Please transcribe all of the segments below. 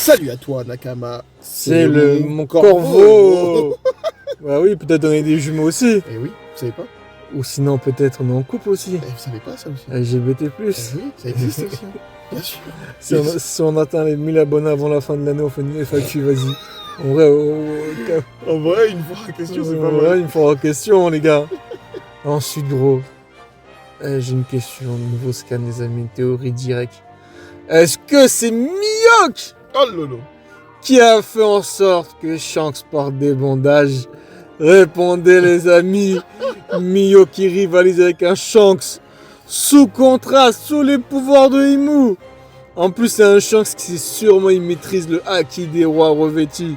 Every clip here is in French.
Salut à toi, Nakama. C'est mon corbeau. Bah oui, peut-être on est des jumeaux aussi. Eh oui, vous savez pas? Ou sinon peut-être on est en couple aussi. Eh, vous savez pas ça aussi? LGBT+. Eh oui, ça existe aussi, bien sûr. Si on atteint les 1000 abonnés avant la fin de l'année, on fait une FAQ, vas-y. En vrai, En vrai, une fois en question, c'est pas en mal. vrai, il me faudra question, les gars. Ensuite, gros, j'ai une question. Nouveau scan, les amis. Théorie directe. Est-ce que c'est Miyok Oh lolo. qui a fait en sorte que Shanks porte des bandages? Répondez, les amis. Miyok qui rivalise avec un Shanks sous contrat, sous les pouvoirs de Imu. En plus, c'est un Shanks qui sûrement il maîtrise le haki des rois revêtus.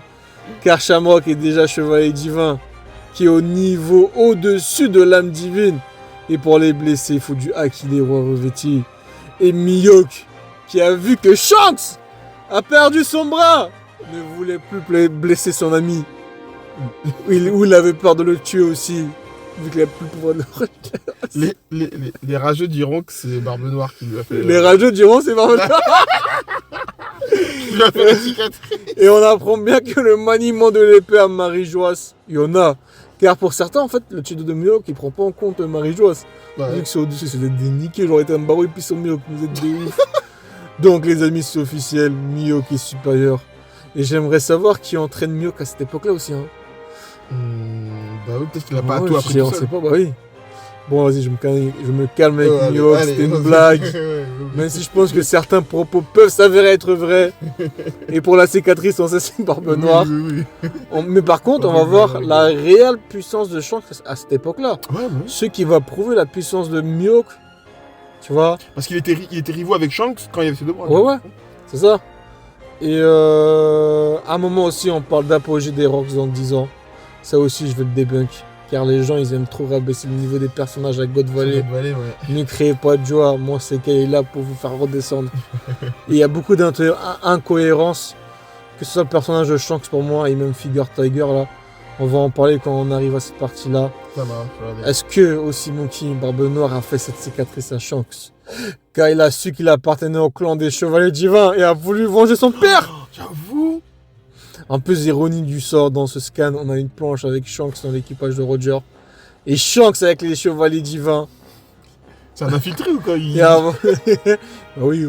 Car Shamrock est déjà chevalier divin, qui est au niveau au-dessus de l'âme divine. Et pour les blessés, il faut du haki des rois revêtus. Et Miyok, qui a vu que Shanks a perdu son bras, ne voulait plus blesser son ami. Ou il avait peur de le tuer aussi, vu qu'il n'a plus le pouvoir de le Les rageux diront que c'est Barbe Noire qui lui a fait... Les rageux diront c'est pas mal. qui lui a fait la cicatrice. Et on apprend bien que le maniement de l'épée à Marie-Joas, il y en a. Car pour certains, en fait, le tuto de Miyok, il prend pas en compte Marie-Joas. Ouais. Vu que c'est au-dessus, c'est des niqués, j'aurais été un barreau et puis son Miyok, vous êtes des ouf. Donc les amis, c'est officiel, Miyok est supérieur. Et j'aimerais savoir qui entraîne Miyok à cette époque-là aussi. Hein. Bah oui, peut-être qu'il a pas Ouais, tout appris on tout sait seul. pas, bah oui. Bon, vas-y, je me calme avec Allez, Miyok, allez, c'était une vas-y. blague. Ouais. Même si je pense que certains propos peuvent s'avérer être vrais. Et pour la cicatrice, on sait c'est une barbe noire. Oui. Mais par contre, on va voir la réelle puissance de Shanks à cette époque-là. Ouais, ouais. Ce qui va prouver la puissance de Miyok. Tu vois? Parce qu'il était rivaux avec Shanks quand il avait ses deux bras. Ouais, c'est ça. Et à un moment aussi, on parle d'apogée des Rocks dans 10 ans. Ça aussi, je veux le debunk. Car les gens, ils aiment trop rabaisser le niveau des personnages à God Valley. Ouais. Ne créez pas de joie, moi c'est qu'elle est là pour vous faire redescendre. Et il y a beaucoup d'incohérences, que ce soit le personnage de Shanks pour moi et même Figure Tiger là. On va en parler quand on arrive à cette partie-là. Ça marche, regardez. Est-ce que aussi Monkey Barbe Noire a fait cette cicatrice à Shanks car il a su qu'il appartenait au clan des Chevaliers Divins et a voulu venger son père? J'avoue. Un peu ironie du sort dans ce scan, on a une planche avec Shanks dans l'équipage de Roger. Et Shanks avec les Chevaliers Divins. C'est un infiltré ou quoi Et avant... bah oui,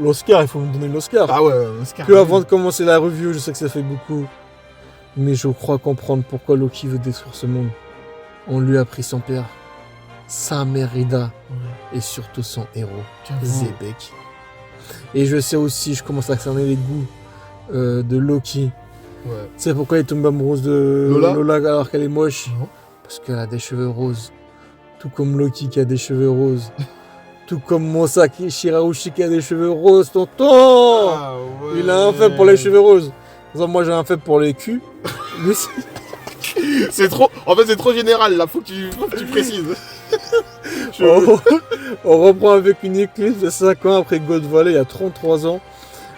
l'Oscar, il faut me donner l'Oscar. Ah ouais, Oscar. Que avant de commencer la review, je sais que ça fait beaucoup. Mais je crois comprendre pourquoi Loki veut détruire ce monde. On lui a pris son père, sa mère Ida, et surtout son héros, Zebek. Et je sais aussi, je commence à cerner les goûts de Loki. Ouais. Tu sais pourquoi il tombe amoureuse de Lola alors qu'elle est moche? Non. Parce qu'elle a des cheveux roses. Tout comme Loki qui a des cheveux roses. Tout comme Mosaki Shiraushi qui a des cheveux roses, tonton. Ah ouais. Il a un fait pour les cheveux roses. Moi j'ai un fait pour les culs. Lui, c'est trop. En fait, c'est trop général là. Faut que tu précises. on reprend avec une éclipse de 5 ans après God Valley, il y a 33 ans.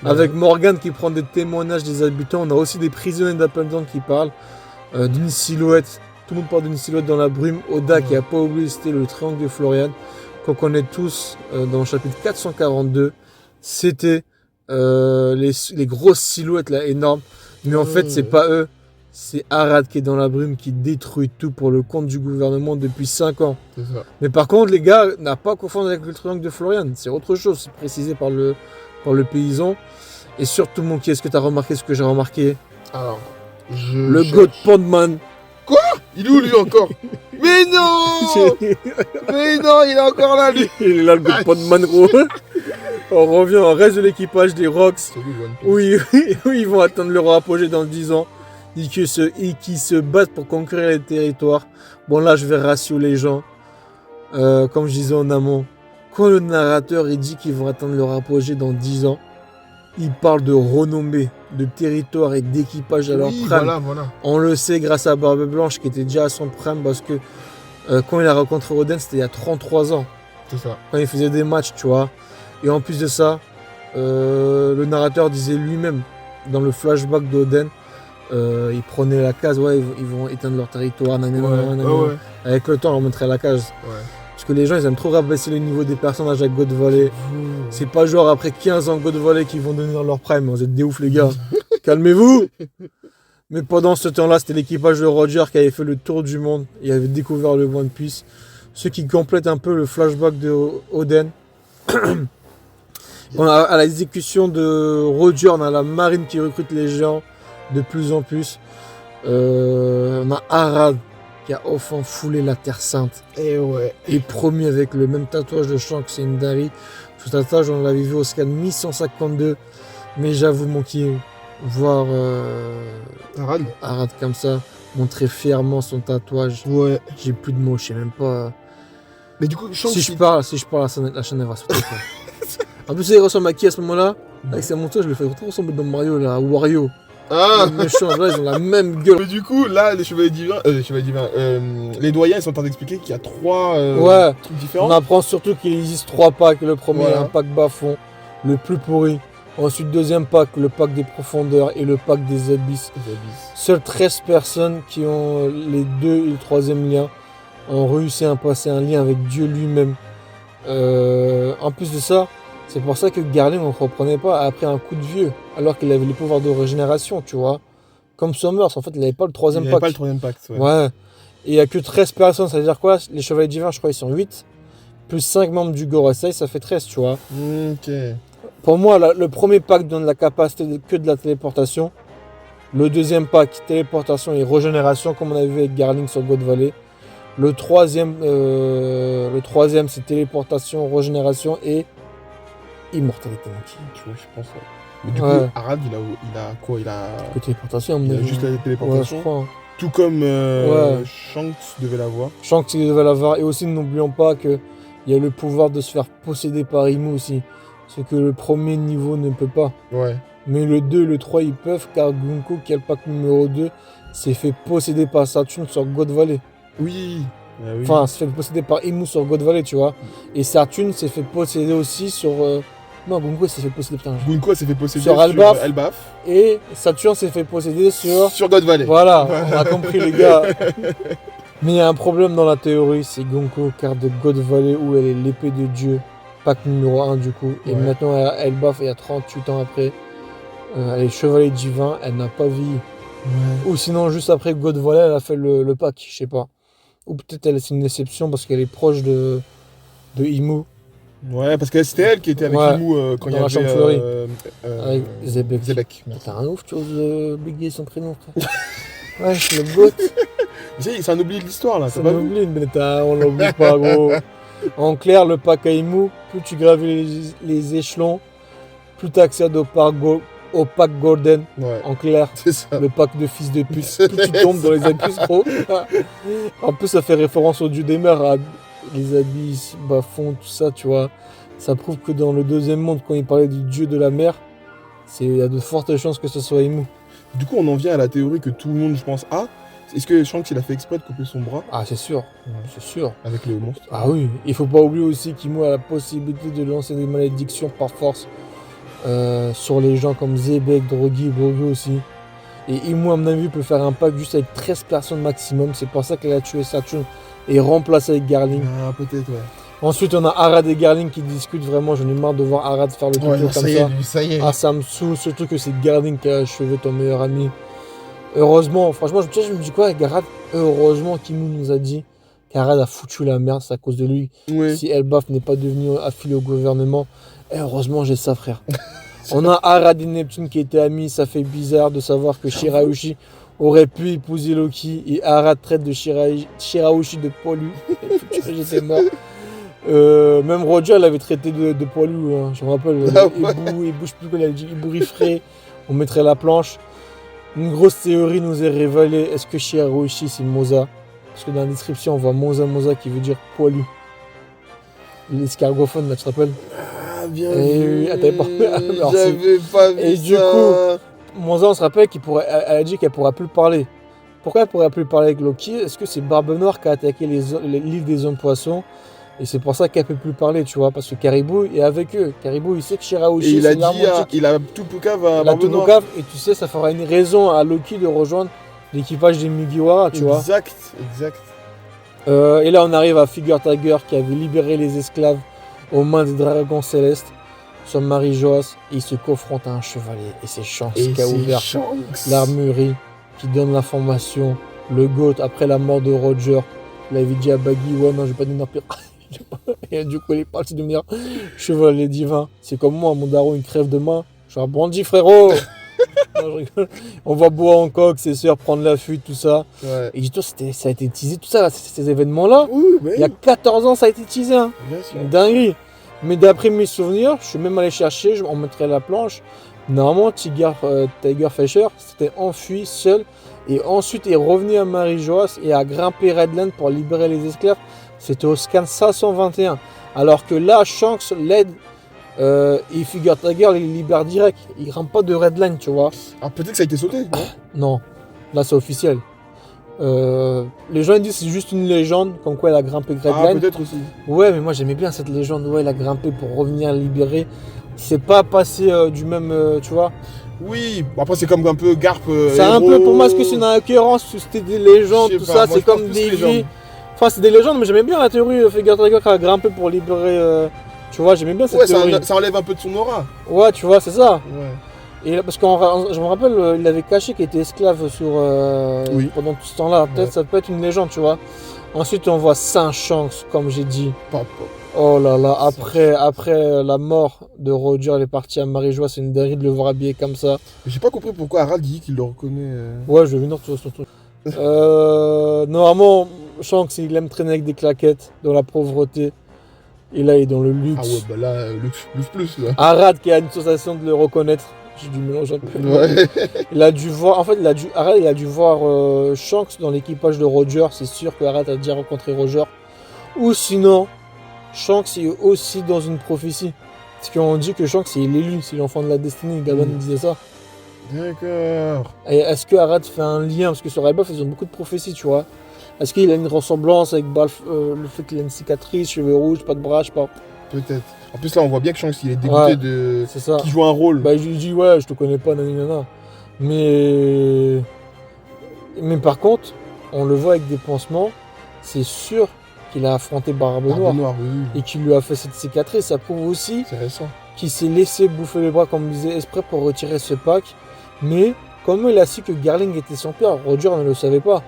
Avec Morgan qui prend des témoignages des habitants. On a aussi des prisonniers d'Appledon qui parlent d'une silhouette. Tout le monde parle d'une silhouette dans la brume. Oda qui a pas oublié, c'était le triangle de Florian. Qu'on connaît tous dans le chapitre 442. C'était les grosses silhouettes là, énormes. Mais en fait, c'est pas eux. C'est Arad qui est dans la brume, qui détruit tout pour le compte du gouvernement depuis 5 ans. C'est ça. Mais par contre, les gars, n'a pas confondre avec le triangle de Florian. C'est autre chose, c'est précisé par le paysan. Et surtout, Monkey, est-ce que tu as remarqué ce que j'ai remarqué? Alors, le God Podman. Quoi? Il est où lui encore? Mais non! Mais non, il est encore là lui! Il est là, le God Podman, gros. On revient au reste de l'équipage des Rocks. Oui, ils vont atteindre leur apogée dans 10 ans. Et qui se battent pour conquérir les territoires. Bon, là, je vais ratio les gens. Comme je disais en amont, quand le narrateur il dit qu'ils vont atteindre leur apogée dans 10 ans, il parle de renommée, de territoire et d'équipage à leur prime. Voilà. On le sait grâce à Barbe Blanche qui était déjà à son prime parce que quand il a rencontré Oden, c'était il y a 33 ans. C'est ça. Quand il faisait des matchs, tu vois. Et en plus de ça, le narrateur disait lui-même, dans le flashback d'Oden, ils prenaient la case, ils vont éteindre leur territoire, Ouais. avec le temps on leur montrait la case. Ouais. Parce que les gens, ils aiment trop rabaisser le niveau des personnages à God Valley. C'est pas genre après 15 ans God Valley qu'ils vont devenir leur prime. Vous êtes des ouf, les gars. Calmez-vous. Mais pendant ce temps-là, c'était l'équipage de Roger qui avait fait le tour du monde. Il avait découvert le One Piece. Ce qui complète un peu le flashback de Oden. À l'exécution de Roger, on a la marine qui recrute les gens de plus en plus. On a Arad qui a enfin foulé la Terre Sainte. Et ouais. Et promis avec le même tatouage de Shanks, c'est une dinguerie. Ce tatouage, on l'avait vu au scan 1152. Mais j'avoue, mon kill, voir Arad comme ça, montrer fièrement son tatouage. Ouais. J'ai plus de mots, je sais même pas. Mais du coup, Si je parle, la chaîne elle va se faire. En plus, il ressemble à qui à ce moment-là? Avec sa montage, je le fais trop ressembler dans Mario, là, à Wario. Ah. Les méchants, là, ils ont la même gueule. Mais du coup, là, les chevaliers divins, les doyens, ils sont en train d'expliquer qu'il y a 3 Ouais. trucs différents. On apprend surtout qu'il existe 3 packs. Le premier, Voilà. un pack bas-fond, le plus pourri. Ensuite, deuxième pack, le pack des profondeurs et le pack des abysses. Seules 13 personnes qui ont les 2 et le 3e lien ont réussi à passer un lien avec Dieu lui-même. En plus de ça, c'est pour ça que Garling, on ne comprenait pas, a pris un coup de vieux, alors qu'il avait les pouvoirs de régénération, tu vois. Comme Summers, en fait, il n'avait pas le 3e Il n'y pack. avait pas le 3ème pacte, ouais. Ouais. Et il n'y a que 13 personnes, ça veut dire quoi? Les chevaliers divins, je crois, ils sont 8. Plus 5 membres du Gorosei, ça fait 13, tu vois. Ok. Pour moi, le premier pack donne la capacité que de la téléportation. Le deuxième pack, téléportation et régénération, comme on avait vu avec Garling sur God Valley. Le troisième, c'est téléportation, régénération et immortalité. Tu vois, je pense. Ouais. Mais du Ouais. coup, Arad, il a quoi? Il a Que téléportation, à mon il a avis. juste la Ouais, téléportation. je crois. Tout comme Ouais. Shanks devait l'avoir. Shanks, il devait l'avoir. Et aussi, n'oublions pas qu'il y a le pouvoir de se faire posséder par Imu aussi. Ce que le premier niveau ne peut pas. Ouais. Mais le 2 et le 3, ils peuvent, car Gunko, qui est le pack numéro 2, s'est fait posséder par Saturn sur God Valley. Oui. Ah oui. Enfin, s'est fait posséder par Imu sur God Valley, tu vois. Et Saturn s'est fait posséder aussi sur... Non, Gunko s'est fait posséder, putain. Gunko s'est fait posséder Sur sur Elbaf. Elbaf. Et Saturn s'est fait posséder sur... God Valley. Voilà, on a compris les gars. Mais il y a un problème dans la théorie, c'est Gunko, carte de God Valley, où elle est l'épée de Dieu. Pack numéro 1 du coup. Et Ouais. maintenant, elle a Elbaf, il y a 38 ans après. Elle est chevalier divin, elle n'a pas vieilli. Ouais. Ou sinon, juste après God Valley, elle a fait le pack, je sais pas. Ou peut-être c'est une exception parce qu'elle est proche de Imu. Ouais, parce que c'était elle qui était avec Ouais. Imu quand il y Dans la avait chauve-fleurie. Avec Zebek. Zebek. Mais t'es un ouf, tu oses bégayer son prénom, frère. Ouais, le goat. C'est un oublié de l'histoire là, Ça t'as pas vu? m'oublie, mais on l'oublie pas, gros. En clair, le pack à Imu, plus tu gravis les échelons, plus tu accèdes au pack Golden. Ouais. En clair, C'est ça. le pack de fils de pute. Plus tu tombes dans les abysses, gros. En plus, ça fait référence au dieu des mers, à les abysses, bas-fond, tout ça, tu vois. Ça prouve que dans le deuxième monde, quand il parlait du dieu de la mer, il y a de fortes chances que ce soit Imu. Du coup, on en vient à la théorie que tout le monde, je pense, a. Est-ce que Shanks il a fait exprès de couper son bras Ah, c'est sûr, c'est sûr. avec le monstre? Ah oui, il faut pas oublier aussi qu'Imu a la possibilité de lancer des malédictions par force sur les gens comme Zebek, Drogi, Brogu aussi. Et Imu, à mon avis, peut faire un pack juste avec 13 personnes maximum. C'est pour ça qu'elle a tué Saturn et remplacé avec Garling. Ah, peut-être, ouais. Ensuite, on a Arad et Garling qui discutent vraiment. J'en ai marre de voir Arad faire le tuto comme ça. ça y est. Ah, ça me saoule, surtout que c'est Garling qui a achevé ton meilleur ami. Heureusement, franchement, je me dis quoi avec Arad? Heureusement qu'Imu nous a dit qu'Arad a foutu la merde, c'est à cause de lui. Oui. Si Elbaf n'est pas devenu affilié au gouvernement, heureusement j'ai ça, frère. On a Arad et Neptune qui étaient amis, ça fait bizarre de savoir que Shirahoshi aurait pu épouser Loki et Arad traite de Shirahoshi de poilu. J'étais mort. Même Roger l'avait traité de poilu, hein. Je me rappelle. Ah ouais. Il bouge plus, il a dit ébourifré, on mettrait la planche. Une grosse théorie nous est révélée. Est-ce que Shirahoshi c'est Moza? Parce que dans la description on voit Moza qui veut dire poilu. L'escargophone là, tu te rappelles? Ah, bien Eh vu. oui, t'avais pas- Alors, J'avais pas vu Et ça. du coup, Moza on se rappelle elle a dit qu'elle pourra plus parler. Pourquoi elle pourra plus parler avec Loki? Est-ce que c'est Barbe Noire qui a attaqué les livres des hommes poissons? Et c'est pour ça qu'elle peut plus parler, tu vois, parce que Caribou est avec eux. Caribou, il sait que Et Shirahoshi, il a c'est dit, l'armotique. il a tout Poucave à La Barbe Noire. Tonokave, et tu sais, ça fera une raison à Loki de rejoindre l'équipage des Mugiwara, tu vois. Exact, exact. Et là, on arrive à Figure Tiger qui avait libéré les esclaves aux mains des dragons célestes sur Marie-Joas. Et il se confronte à un chevalier. Et c'est Shanks qui a ouvert l'armurerie, qui donne l'information. Le GOAT, après la mort de Roger, il avait dit à Baggy, ouais, non, je vais pas devenir pire. Et du coup, il est parti devenir chevalier divin. C'est comme moi, mon daron, il crève de main. Je suis un bandit, frérot. Non, je rigole. On voit Boa Hancock, ses sœurs prendre la fuite, tout ça. Ouais. Et dis-toi, ça a été teasé, tout ça, là, ces événements-là. Oui, mais Il y a 14 ans, ça a été teasé. Hein. bien C'est sûr. une dinguerie. Mais d'après mes souvenirs, je suis même allé chercher, on mettrait la planche. Normalement, Tiger Fisher s'était enfui seul. Et ensuite est revenu à Marie-Joas et a grimpé Redland pour libérer les esclaves. C'était au scan 521. Alors que là, Shanks l'aide. Et Figure Tiger, il libère direct. Il grimpe pas de Redline, tu vois. Ah, peut-être que ça a été sauté, non? Non, là c'est officiel. Les gens ils disent que c'est juste une légende, comme quoi elle a grimpé Ah, Redline. peut-être aussi. Ouais, mais moi j'aimais bien cette légende. Ouais, elle a grimpé pour revenir libérer. C'est pas passé du même, tu vois. Oui, bon, après c'est comme un peu Garp. C'est un peu pour moi, est-ce que c'est une incohérence, c'était des légendes, Je tout sais ça, pas, moi, c'est je pense comme plus des légende. vies. Enfin, c'est des légendes, mais j'aimais bien la théorie Figure Tiger qui a grimpé pour libérer. Tu vois, j'aimais bien cette Ouais, théorie. ça enlève un peu de son aura. Ouais, tu vois, c'est ça. Ouais. Et là, parce que je me rappelle, il avait caché qu'il était esclave Oui. pendant tout ce temps-là. Peut-être Ouais. ça peut être une légende, tu vois. Ensuite, on voit Saint-Shanks, comme j'ai dit. Papa. Oh là là, après la mort de Roger, il est parti à Marie-Joie. C'est une dinguerie de le voir habillé comme ça. Mais j'ai pas compris pourquoi Harald dit qu'il le reconnaît. Ouais, je vais venir sur son truc. Normalement, Shanks, il aime traîner avec des claquettes, dans la pauvreté. Et là, il est dans le luxe. Ah ouais, bah là, luxe plus là. Arad qui a une sensation de le reconnaître. J'ai dû mélanger un peu. Ouais. Il a dû voir, en fait, Arad, il a dû voir Shanks dans l'équipage de Roger. C'est sûr que Arad a déjà rencontré Roger. Ou sinon, Shanks est aussi dans une prophétie. Parce qu'on dit que Shanks est l'élu, c'est l'enfant de la destinée. Gaban disait ça. D'accord. Et est-ce que Arad fait un lien? Parce que sur Elbaf, ils ont beaucoup de prophéties, tu vois. Est-ce qu'il a une ressemblance avec Balf, le fait qu'il a une cicatrice, cheveux rouges, pas de bras, je sais pas. Peut-être. En plus là, on voit bien que Shanks il est dégoûté Ouais, de. c'est ça. Qui joue un rôle. Bah, je lui dis, ouais, je te connais pas, nanana. Mais par contre, on le voit avec des pansements, c'est sûr qu'il a affronté Barbe Noire. Barbe Noire, oui, oui. Et qu'il lui a fait cette cicatrice. Ça prouve aussi C'est récent. qu'il s'est laissé bouffer les bras, comme disait Esprey, pour retirer ce pack. Mais comme il a su que Garling était son père, Roger ne le savait pas.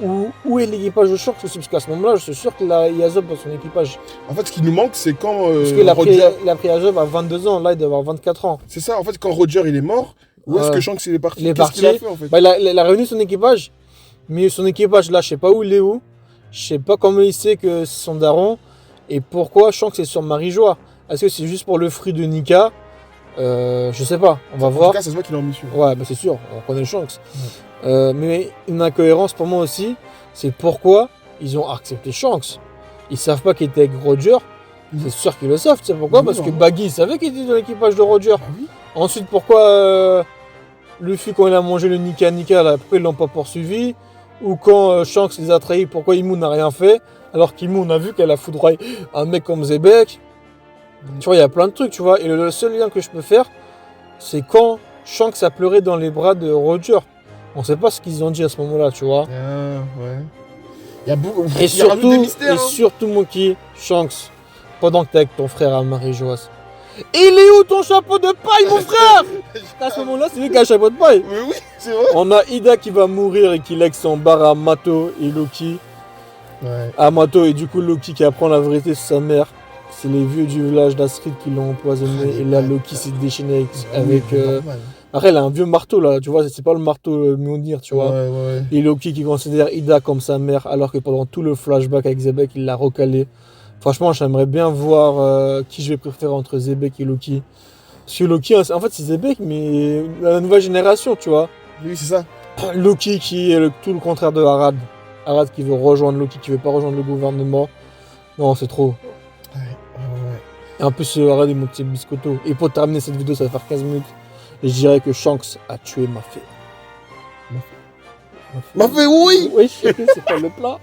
Où est l'équipage de Shanks aussi? Parce qu'à ce moment-là, je suis sûr qu'il a Yazov dans son équipage. En fait, ce qui nous manque, c'est quand. Parce qu'il a Roger... pris Yazov à 22 ans, là il doit avoir 24 ans. C'est ça, en fait, quand Roger il est mort, où est-ce Ouais. que Shanks il est parti? Il est Qu'est-ce qu'il a parti. fait en fait? Bah, il a réuni son équipage, mais son équipage là, je sais pas où il est où, je sais pas comment il sait que c'est son daron, et pourquoi Shanks est sur Marie-Joie. Est-ce que c'est juste pour le fruit de Nika? Je sais pas, on va En voir. tout cas, ça se voit qu'il est en mission. Ouais, bah c'est sûr, on connaît Shanks. Mais une incohérence pour moi aussi, c'est pourquoi ils ont accepté Shanks. Ils savent pas qu'il était avec Roger, c'est sûr qu'ils le savent, tu sais pourquoi? Oui, Parce que non. Baggy savait qu'il était dans l'équipage de Roger. Ah oui. Ensuite, pourquoi Luffy, quand il a mangé le Nika là, pourquoi ils l'ont pas poursuivi? Ou quand Shanks les a trahis, pourquoi Imu n'a rien fait? Alors qu'Imu, on a vu qu'elle a foudroyé un mec comme Zebek. Tu vois, il y a plein de trucs, tu vois. Et le seul lien que je peux faire, c'est quand Shanks a pleuré dans les bras de Roger. On sait pas ce qu'ils ont dit à ce moment-là, tu vois. Ah, ouais. Il y a beaucoup. Et il rajoute des surtout, mystères. Hein. surtout, Monkey, Shanks, pendant que t'es avec ton frère à Marie-Joas. Il est où ton chapeau de paille, mon frère? À ce moment-là, c'est lui qui a un chapeau de paille. Mais oui, c'est vrai. On a Ida qui va mourir et qui lègue son bar à Mato et Loki. Ouais. À Mato et du coup Loki qui apprend la vérité sur sa mère. C'est les vieux du village d'Astrid qui l'ont empoisonné. Et là, Loki s'est déchaîné avec. Oui, normal. Après, elle a un vieux marteau là, tu vois, c'est pas le marteau Mjolnir, tu vois. Ouais, ouais. Et Loki qui considère Ida comme sa mère, alors que pendant tout le flashback avec Zebek, il l'a recalé. Franchement, j'aimerais bien voir qui je vais préférer entre Zebek et Loki. Parce que Loki, en fait, c'est Zebek, mais la nouvelle génération, tu vois. Oui, c'est ça. Loki qui est tout le contraire de Arad. Arad qui veut rejoindre Loki, qui veut pas rejoindre le gouvernement. Non, c'est trop. Ouais, ouais. Et en plus, Arad est monté biscotto. Et pour terminer cette vidéo, ça va faire 15 minutes. Et je dirais que Shanks a tué Mafé. M'a fait oui. Oui, c'est pas le plat.